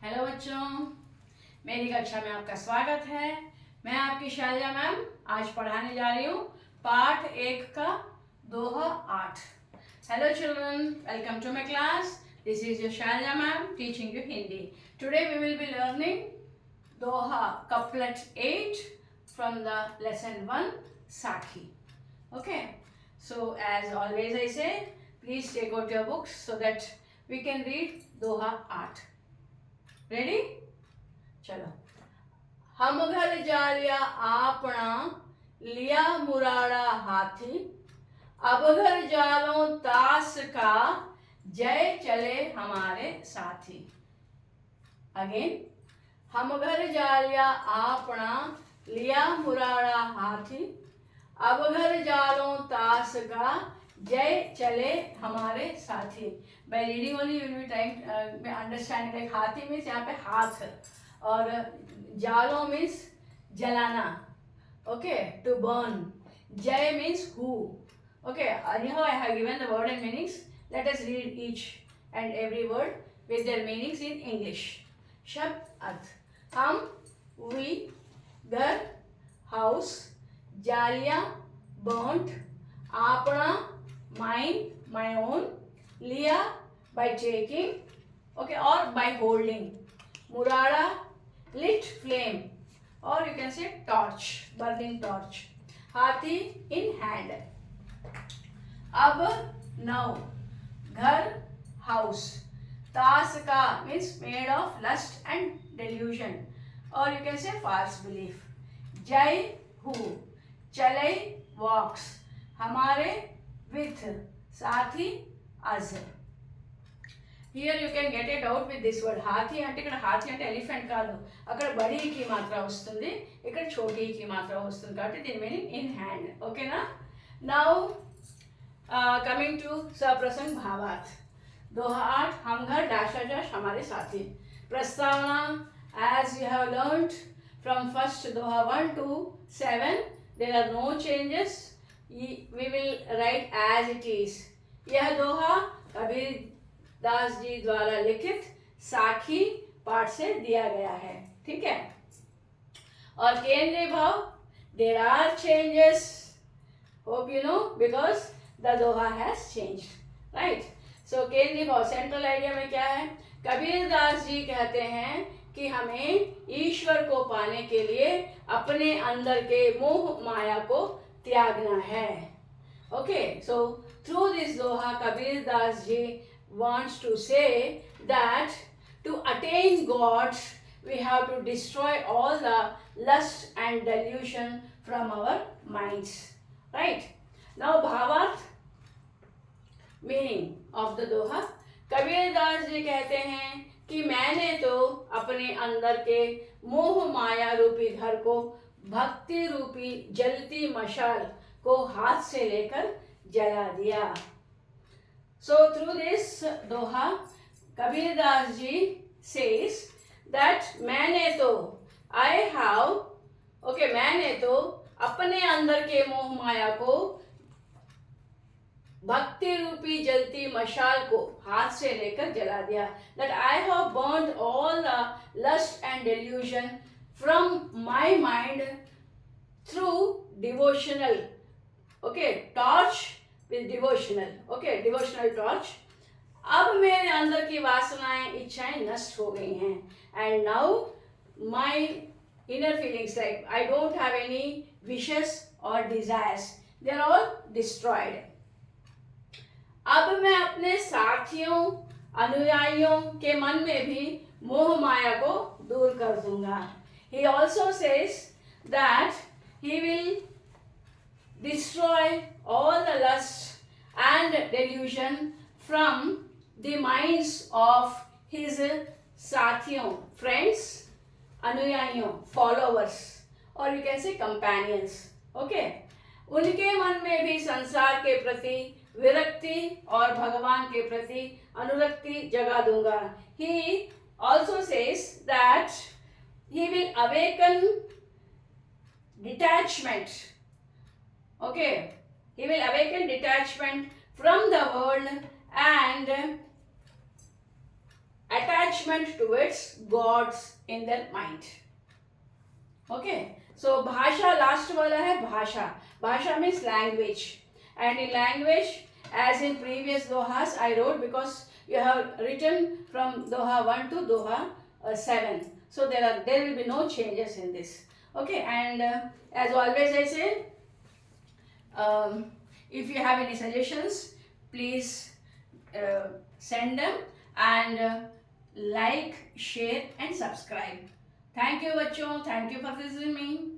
Hello बच्चों, मेरी कक्षा में आपका स्वागत है। मैं आपकी शैलजा मैम आज पढ़ाने जा रही हूँ पाठ 1 का दोहा 8। Hello children, welcome to my class. This is your Shailaja ma'am teaching you Hindi. Today we will be learning doha couplet 8 from the lesson 1 Sakhi. Okay, so as always I say, please take out your books so that we can read Doha 8. Ready? चलो। हम घर जा लिया आपना, लिया मुराड़ा हाथी, अब घर जालो तास का, जय चले हमारे साथी। अगेन, हम घर जा लिया आपना, लिया मुराड़ा हाथी, अब घर जालो तास का, जय चले हमारे साथी। By reading only you will be trying understanding. Like हाथी मीन्स यहाँ पे हाथ, और जालो मीन्स जलाना, ओके, टू बर्न। जय means who, okay. Anyhow I have given the word and meanings. Let us read each and every word with their meanings in English. शब्द अर्थ: हम, we, घर, हाउस, जालिया, burnt, आपना, mine, my own, लिया, by taking, okay, or by holding, murada, lit flame, or you can say torch, burning torch, हाथी, in hand, अब, now, घर, house, तास का means made of lust and delusion, or you can say false belief, जय, who, चले, walks, हमारे, with, साथी, us. Here you can get it out with this word. Haathi అంటే ఇక్కడ హాథీ అంటే ఎలిఫెంట్ కాదు, అక్కడ బడీకి మాత్ర వస్తుంది, ఇక్కడ చోటీకి మాత్ర వస్తుంది, కాబట్టి దీని మీనింగ్ ఇన్ హ్యాండ్. ఓకేనా? నౌ కమింగ్ టు सप्रसंग भावार्थ. दोहा 8 हम घर डैश डैश हमारे साथी. प्रस्तावना: as you have learnt from first Doha 1 to 7 there are no changes. We will write as it is. यह दोहा कबीर दास जी द्वारा लिखित साखी पाठ से दिया गया है, ठीक है। और केंद्रीय भाव: there are changes, hope you know, because the doha has changed, right. So केंद्रीय भाव, सेंट्रल आइडिया में क्या है? कबीर दास जी कहते हैं कि हमें ईश्वर को पाने के लिए अपने अंदर के मोह माया को त्यागना है. Okay, so through this doha Kabir Das ji wants to say that to attain God we have to destroy all the lust and delusion from our minds, right? Now bhavarth, meaning of the doha. Kabir Das ji कहते हैं कि मैंने तो अपने अंदर के मोह माया रूपी घर को भक्ति रूपी जलती मशाल को हाथ से लेकर जला दिया. So through this Doha Kabir Das ji says that मैंने तो, I have, okay, मैंने तो अपने अंदर के मोह माया को भक्ति रूपी जलती मशाल को हाथ से लेकर जला दिया. That I have burnt all the lust and delusion from my mind through devotional, okay, torch with devotional, okay, devotional torch. अब मेरे अंदर की वासनाएं इच्छाएं नष्ट हो गई हैं, and now my inner feelings, like I don't have any wishes or desires, they are all destroyed. अब मैं अपने साथियों अनुयायियों के मन में भी मोह माया को दूर कर दूंगा. He also says that he will destroy all the lust and delusion from the minds of his साथियों, friends, अनुयायियों, followers, or you can say companions, okay. उनके मन में भी संसार के प्रति विरक्ति और भगवान के प्रति अनुरक्ति जगा दूंगा. He also says that he will awaken detachment, okay, he will awaken detachment from the world and attachment towards gods in their mind. Okay, so bhasha last wala hai bhasha. Bhasha means language, and in language, as in previous dohas I wrote, because you have written from doha 1 to doha 7, so there will be no changes in this. Okay, and as always I say, if you have any suggestions, please send them, and like, share and subscribe. Thank you बच्चों, thank you for listening me.